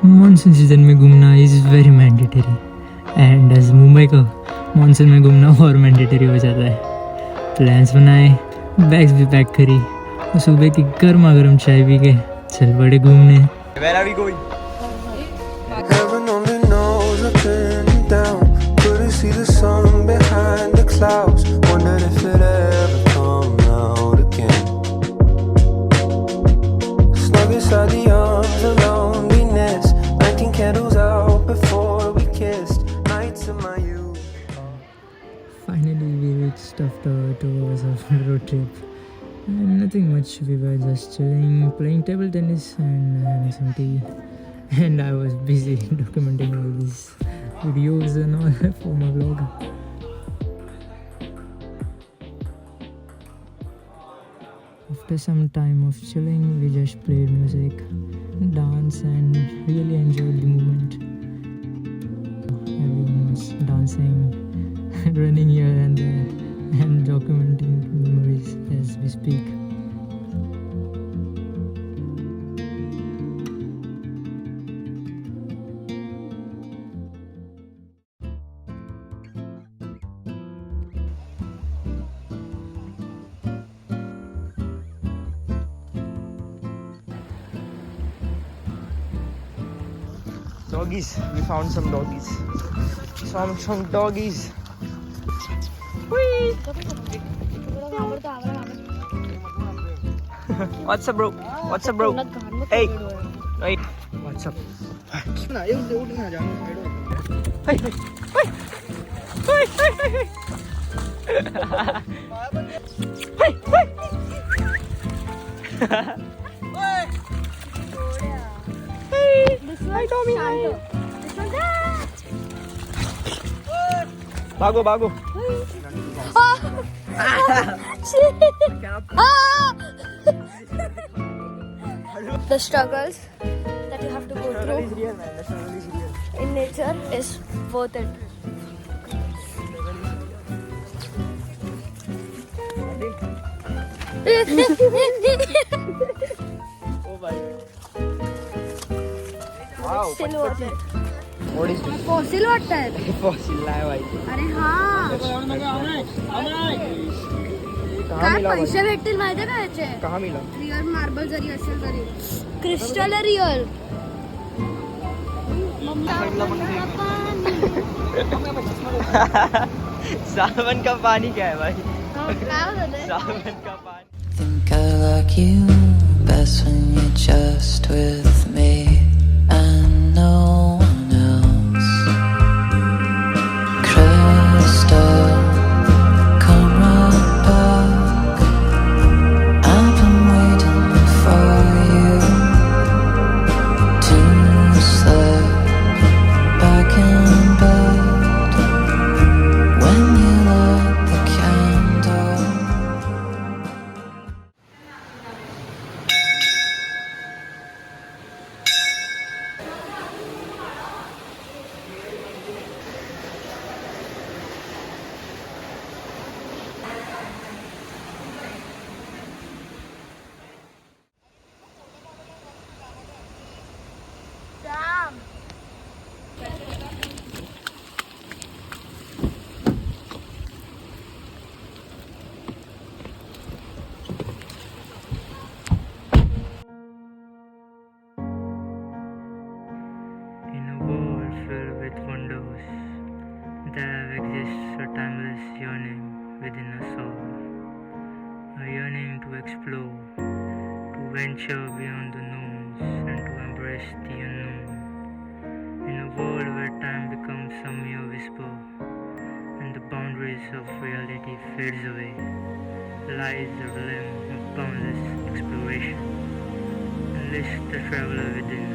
Monsoon season में घूमना is very mandatory and as Mumbai का मानसून में घूमना और मैंडेटरी हो जाता है। प्लान्स बनाए, बैग्स भी पैक करी और सुबह की गर्मा गर्म चाय पी के चल पड़े घूमने। Where are we going? Heaven only knows I've been down. Couldn't see the sun behind the clouds. Wondered if it ever come out again. Snug inside the arms of loneliness. 19 candles out before we kissed. Nights of my youth. Finally we reached after 2 hours of road trip. And nothing much, we were just chilling, playing table tennis and having some tea. And I was busy documenting all these videos and all for my vlog. After some time of chilling, we just played music, dance and really enjoyed the moment. Everyone was dancing, running here and there and documenting memories as we speak. Doggies. We found some doggies. Some doggies. Whee! What's up, bro? What's up, bro? Hey. Hey. What's up? Hey. Hey. Hey. Hey. Hi, Tommy. Bago, bago. The struggles that you have to go through Real, man. The struggle is real. in nature is worth it. Oh my. Wow. Still worth it. What is this? Fossil water. Fossil है भाई. अरे हाँ कहाँ काय मिला भाई? पैसे भेटतील माहिती का याचे कहाँ मिला? रिअल मार्बल जरी असेल तरी क्रिस्टल रिअल सावन का पानी क्या है भाई? काय होतं ते? सावन का पानी. Think I like you best when you're just with me and no one else. Crystal, come right back. I've been waiting for you to slip back in bed when you light the candle. In a world filled with wonders, there exists a timeless yearning within us all. A yearning to explore, to venture beyond the knowns, and to embrace the unknown. In a world where time becomes a mere whisper, and the boundaries of reality fades away, lies the realm of boundless exploration. Enlist the traveler within,